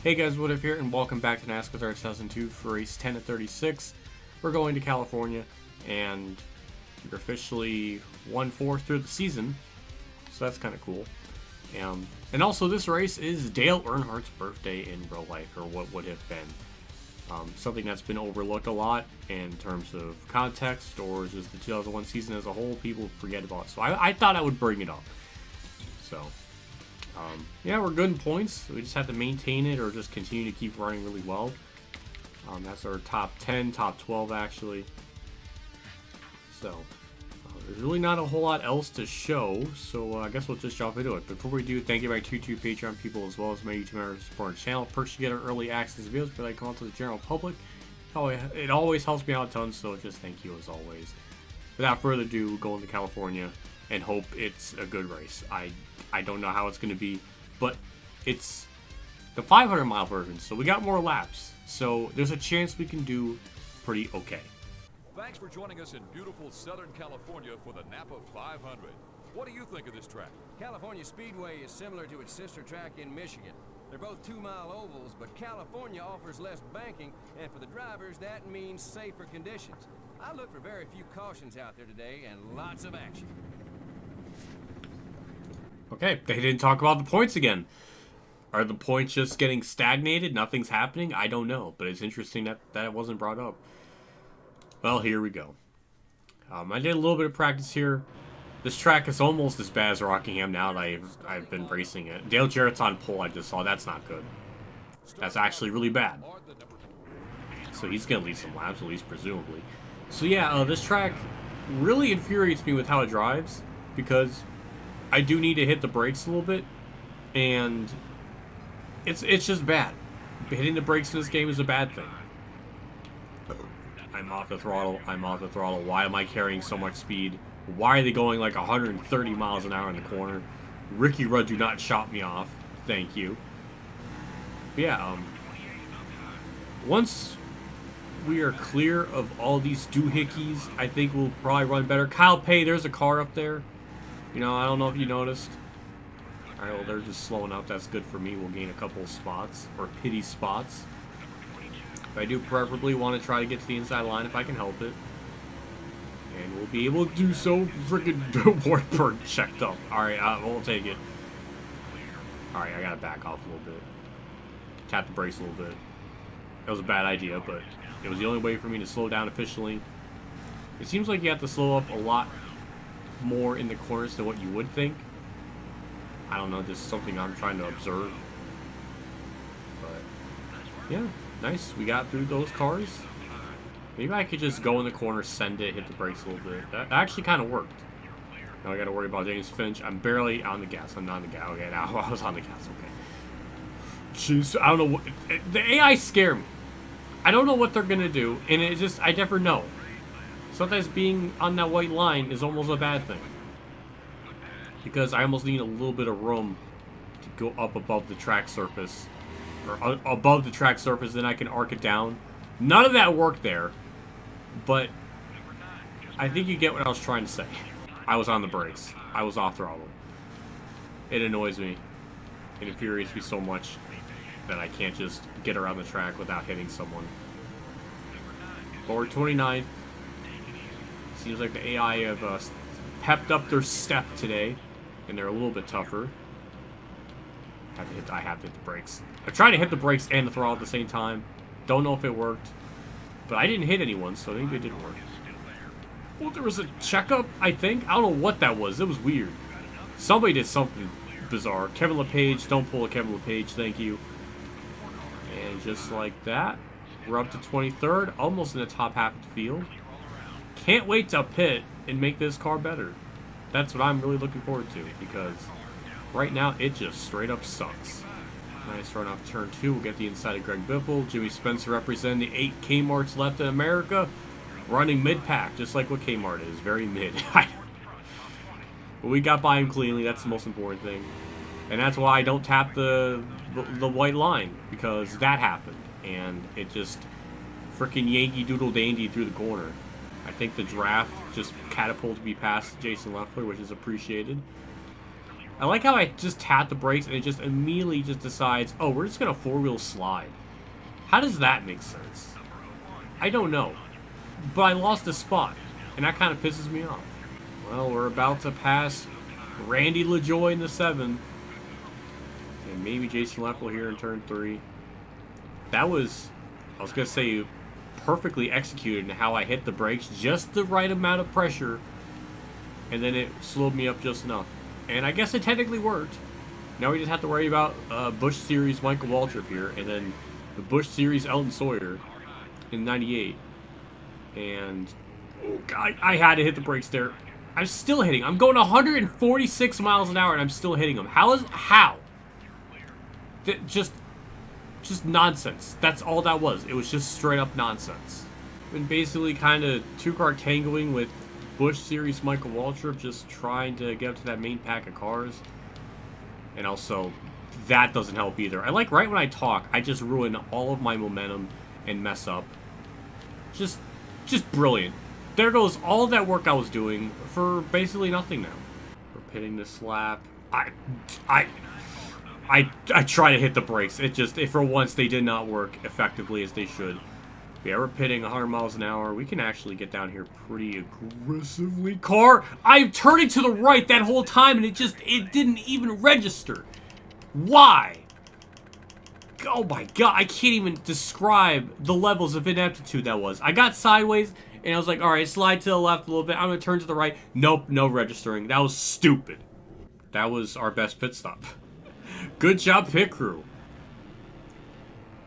Hey guys, WhatiF here, and welcome back to NASCAR 2002 for race 10 at 36. We're going to California, and we're officially 1/4 through the season, so that's kind of cool. And also, this race is Dale Earnhardt's birthday in real life, or what would have been. Something that's been overlooked a lot in terms of context, or just the 2001 season as a whole, people forget about. So I thought I would bring it up. So. Yeah, we're good in points. We just have to maintain it or just continue to keep running really well. That's our top 10, top 12 actually. So, there's really not a whole lot else to show, so I guess we'll just jump into it. Before we do, thank you to my two Patreon people as well as my YouTube members who support our channel. Perks, you get our early access videos, but I come out to the general public. It always helps me out a ton, so just thank you as always. Without further ado, going to California and hope it's a good race. I don't know how it's going to be, but it's the 500-mile version, so we got more laps. So there's a chance we can do pretty okay. Thanks for joining us in beautiful Southern California for the Napa 500. What do you think of this track? California Speedway is similar to its sister track in Michigan. They're both 2-mile ovals, but California offers less banking, and for the drivers, that means safer conditions. I look for very few cautions out there today and lots of action. Okay, they didn't talk about the points again. Are the points just getting stagnated? Nothing's happening? I don't know, but it's interesting that it wasn't brought up. Well, here we go. I did a little bit of practice here. This track is almost as bad as Rockingham now that I've been racing it. Dale Jarrett's on pole, I just saw. That's not good. That's actually really bad. So he's going to lead some laps, at least presumably. So yeah, this track really infuriates me with how it drives, because I do need to hit the brakes a little bit, and it's just bad. Hitting the brakes in this game is a bad thing. I'm off the throttle. I'm off the throttle. Why am I carrying so much speed? Why are they going like 130 miles an hour in the corner? Ricky Rudd, do not chop me off. Thank you. But yeah, once we are clear of all these doohickeys, I think we'll probably run better. Kyle Pay, there's a car up there. You know, I don't know if you noticed. Alright, well, they're just slowing up. That's good for me. We'll gain a couple of spots, or pity spots. But I do preferably want to try to get to the inside line if I can help it. And we'll be able to do so. Freaking Wartburg checked up. Alright, we'll take it. Alright, I gotta back off a little bit. Tap the brakes a little bit. That was a bad idea, but it was the only way for me to slow down efficiently. It seems like you have to slow up a lot more in the corners than what you would think. I don't know, just something I'm trying to observe. But yeah, nice. We got through those cars. Maybe I could just go in the corner, send it, hit the brakes a little bit. That actually kind of worked. Now I got to worry about James Finch. I'm barely on the gas. I'm not on the gas. Okay, now I was on the gas. Okay. Jeez, I don't know what the AI scare me. I don't know what they're gonna do, and it just I never know. Sometimes being on that white line is almost a bad thing, because I almost need a little bit of room to go up above the track surface, or above the track surface, then I can arc it down. None of that worked there, but I think you get what I was trying to say. I was on the brakes. I was off throttle. It annoys me. It infuriates me so much that I can't just get around the track without hitting someone. But we're 29th. Seems like the AI have pepped up their step today, and they're a little bit tougher. I have to hit the brakes. I tried to hit the brakes and the throttle at the same time. Don't know if it worked, but I didn't hit anyone, so I think it did work. Well, there was a checkup, I think. I don't know what that was. It was weird. Somebody did something bizarre. Kevin LePage, don't pull a Kevin LePage, thank you. And just like that, we're up to 23rd, almost in the top half of the field. Can't wait to pit and make this car better. That's what I'm really looking forward to, because right now it just straight up sucks. Nice run off turn 2. We'll get the inside of Greg Biffle. Jimmy Spencer representing the 8 Kmarts left in America. Running mid-pack, just like what Kmart is. Very mid. But we got by him cleanly. That's the most important thing. And that's why I don't tap the white line, because that happened. And it just freaking Yankee Doodle Dandy through the corner. I think the draft just catapulted me past Jason Leffler, which is appreciated. I like how I just tap the brakes and it just immediately just decides, oh, we're just going to four-wheel slide. How does that make sense? I don't know. But I lost a spot, and that kind of pisses me off. Well, we're about to pass Randy LaJoy in the 7. And maybe Jason Raffoul here in turn 3. That was, I was going to say, perfectly executed in how I hit the brakes. Just the right amount of pressure. And then it slowed me up just enough. And I guess it technically worked. Now we just have to worry about Busch Series Michael Waltrip here. And then the Busch Series Elton Sawyer in 98. And oh God, I had to hit the brakes there. I'm still hitting. I'm going 146 miles an hour and I'm still hitting them. How? Just nonsense. That's all that was. It was just straight up nonsense. Been basically kind of two-car tangling with Busch Series Michael Waltrip, just trying to get up to that main pack of cars. And also, that doesn't help either. I like right when I talk, I just ruin all of my momentum and mess up. Just brilliant. There goes all that work I was doing for basically nothing now. We're pitting this lap. I try to hit the brakes. For once, they did not work effectively as they should. Yeah, we're pitting 100 miles an hour. We can actually get down here pretty aggressively. I'm turning to the right that whole time, and it didn't even register. Why? Oh my God, I can't even describe the levels of ineptitude that was. I got sideways, and I was like, all right, slide to the left a little bit. I'm going to turn to the right. Nope, no registering. That was stupid. That was our best pit stop. Good job, pit crew.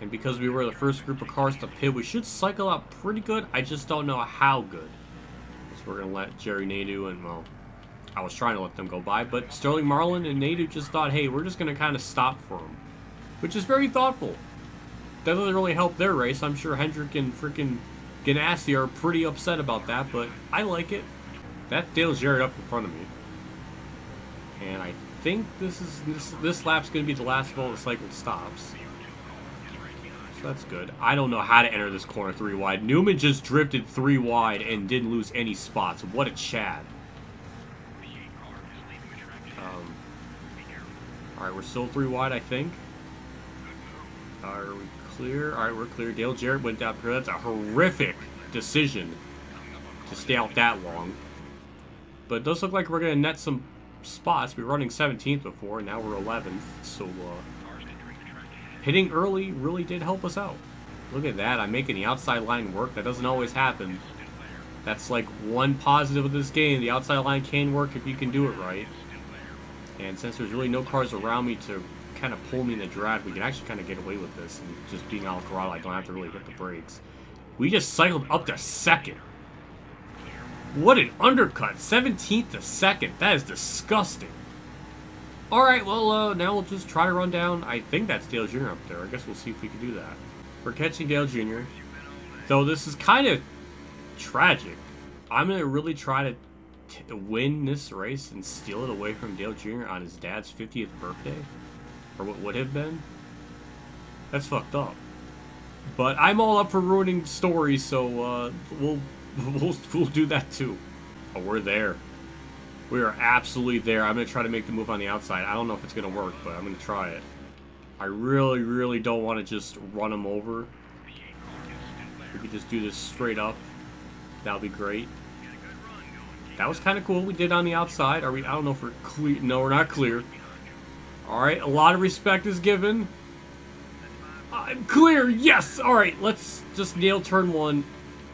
And because we were the first group of cars to pit, we should cycle out pretty good. I just don't know how good. So we're going to let Jerry Nadeau and, well, I was trying to let them go by, but Sterling Marlin and Nadeau just thought, hey, we're just going to kind of stop for them. Which is very thoughtful. That doesn't really help their race. I'm sure Hendrick and freaking Ganassi are pretty upset about that, but I like it. That Dale Jarrett up in front of me. And I think this lap's going to be the last of all the cycled stops. So that's good. I don't know how to enter this corner 3 wide. Newman just drifted 3 wide and didn't lose any spots. What a Chad. Alright, we're still 3 wide, I think. Are we clear? Alright, we're clear. Dale Jarrett went down here. That's a horrific decision to stay out that long. But it does look like we're going to net some spots. We were running 17th before, and now we're 11th. So, hitting early really did help us out. Look at that. I'm making the outside line work. That doesn't always happen. That's like one positive of this game. The outside line can work if you can do it right. And since there's really no cars around me to kind of pull me in the drag, we can actually kind of get away with this. And just being out of throttle, I don't have to really hit the brakes. We just cycled up to 2nd. What an undercut. 17th to 2nd. That is disgusting. Alright, well, now we'll just try to run down. I think that's Dale Jr. up there. I guess we'll see if we can do that. We're catching Dale Jr. Though this is kind of tragic. I'm going to really try to win this race and steal it away from Dale Jr. on his dad's 50th birthday. Or what would have been. That's fucked up. But I'm all up for ruining stories, so we'll do that too. Oh, we're there. We are absolutely there. I'm going to try to make the move on the outside. I don't know if it's going to work, but I'm going to try it. I really, really don't want to just run him over. We could just do this straight up. That would be great. That was kind of cool. We did on the outside. Are we? I don't know if we're clear. No, we're not clear. All right, a lot of respect is given. I'm clear. Yes. All right, let's just nail turn 1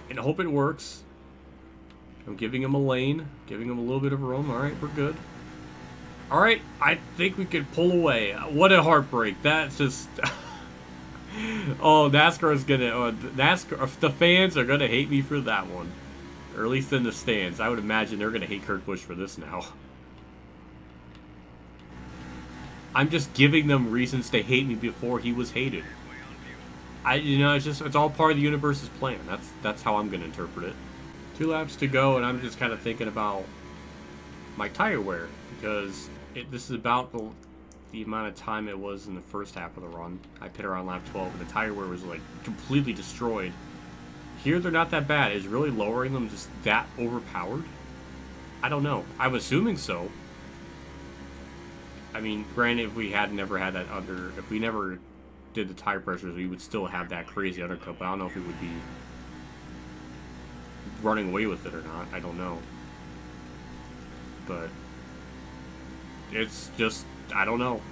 and hope it works. I'm giving him a lane, giving him a little bit of room. All right, we're good. All right, I think we could pull away. What a heartbreak. That's just... oh, NASCAR is going to... the fans are going to hate me for that one. Or at least in the stands. I would imagine they're going to hate Kurt Busch for this now. I'm just giving them reasons to hate me before he was hated. It's all part of the universe's plan. That's how I'm going to interpret it. 2 laps to go, and I'm just kind of thinking about my tire wear, because this is about the amount of time it was in the first half of the run. I pit around lap 12, and the tire wear was like completely destroyed. Here, they're not that bad. Is really lowering them just that overpowered? I don't know. I'm assuming so. I mean, granted, if we had never had that if we never did the tire pressures, we would still have that crazy undercut, but I don't know if we would be running away with it or not. I don't know. But it's just, I don't know.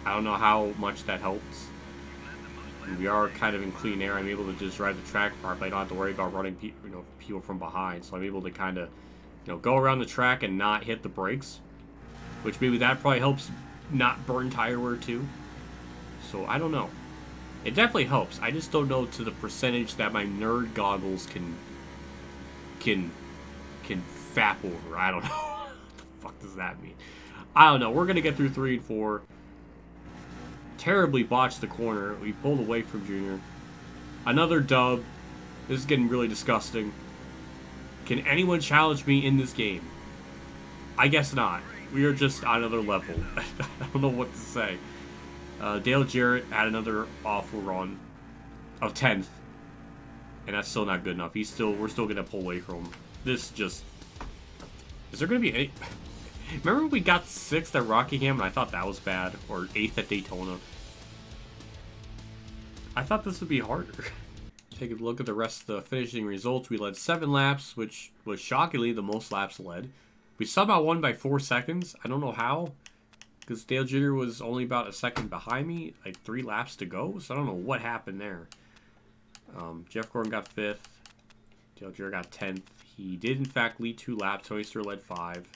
I don't know how much that helps. We are kind of in clean air. I'm able to just drive the track part, but I don't have to worry about running people from behind. So I'm able to kind of, go around the track and not hit the brakes, which maybe that probably helps not burn tire wear too. So I don't know. It definitely helps. I just don't know to the percentage that my nerd goggles can fap over. I don't know. What the fuck does that mean? I don't know. We're gonna get through 3 and 4. Terribly botched the corner. We pulled away from Junior. Another dub. This is getting really disgusting. Can anyone challenge me in this game? I guess not. We are just on another level. I don't know what to say. Dale Jarrett had another awful run of 10th. And that's still not good enough. We're still gonna pull away from him. This just... Is there gonna be any... Remember when we got 6th at Rockingham and I thought that was bad? Or 8th at Daytona? I thought this would be harder. Take a look at the rest of the finishing results. We led 7 laps, which was shockingly the most laps led. We somehow won by 4 seconds. I don't know how. Because Dale Jr. was only about a second behind me. Like 3 laps to go. So I don't know what happened there. Jeff Gordon got 5th. Dale Jr. got 10th. He did in fact lead 2 laps. Tony Stewart led 5.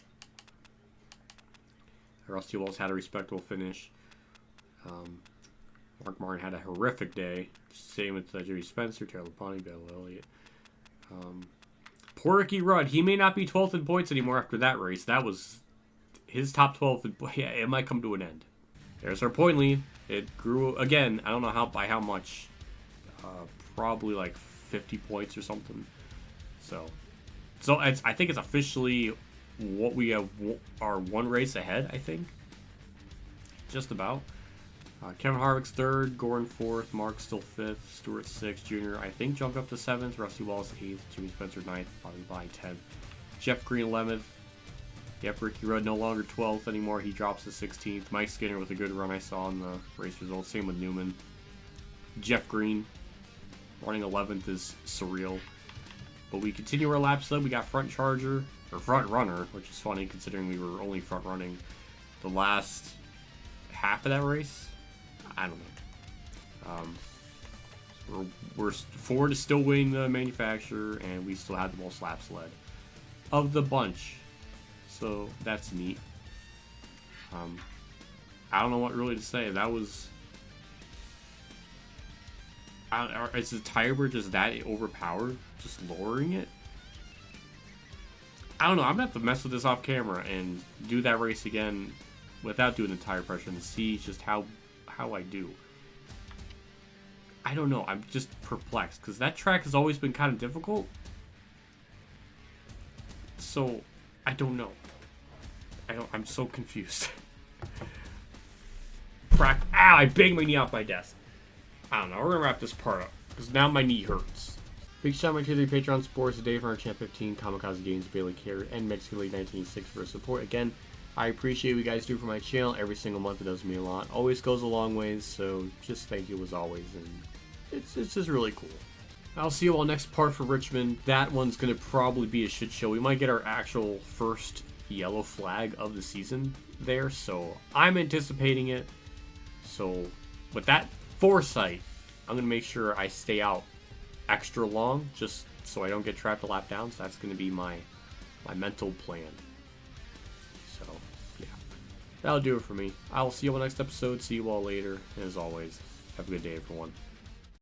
Rusty Walls had a respectable finish. Mark Martin had a horrific day. Same with Jerry Spencer, Taylor Labonte, Bill Elliott. Poor Ricky Rudd. He may not be 12th in points anymore after that race. That was his top 12. Yeah, it might come to an end. There's our point lead. It grew again. I don't know by how much. Probably like 50 points or something. So I think it's officially what we have are 1 race ahead, I think. Just about. Kevin Harvick's 3rd, Gordon 4th, Mark still 5th, Stewart 6th, Junior I think jumped up to 7th, Rusty Wallace 8th, Jimmy Spencer 9th, Bobby Vine 10th, Jeff Green 11th. Yep, Ricky Rudd no longer 12th anymore, he drops to 16th. Mike Skinner with a good run I saw in the race results, same with Newman. Jeff Green running 11th is surreal. But we continue our laps led. We got front charger, or front runner, which is funny considering we were only front running the last half of that race. I don't know. Ford is still winning the manufacturer, and we still have the most laps led of the bunch. So that's neat. I don't know what really to say. That was... is the tire wear just that overpowered? Just lowering it? I don't know. I'm gonna have to mess with this off camera and do that race again without doing the tire pressure and see just how I do. I don't know. I'm just perplexed because that track has always been kind of difficult. So I don't know. I'm so confused. Ow! I banged my knee off my desk. I don't know. We're gonna wrap this part up because now my knee hurts. Big shout out to my 3 Patreon supporters today from our Champ 15, Kamikazegames, Bailey Carey, and Mexican League 1986 for support. Again, I appreciate what you guys do for my channel every single month. It does mean a lot. Always goes a long ways, so just thank you as always. And it's just really cool. I'll see you all next part for Richmond. That one's going to probably be a shit show. We might get our actual first yellow flag of the season there, so I'm anticipating it. So with that foresight, I'm going to make sure I stay out extra long just so I don't get trapped a lap down. So that's going to be my mental plan. So yeah, that'll do it for me. I'll see you on the next episode. See you all later. And as always, have a good day, everyone.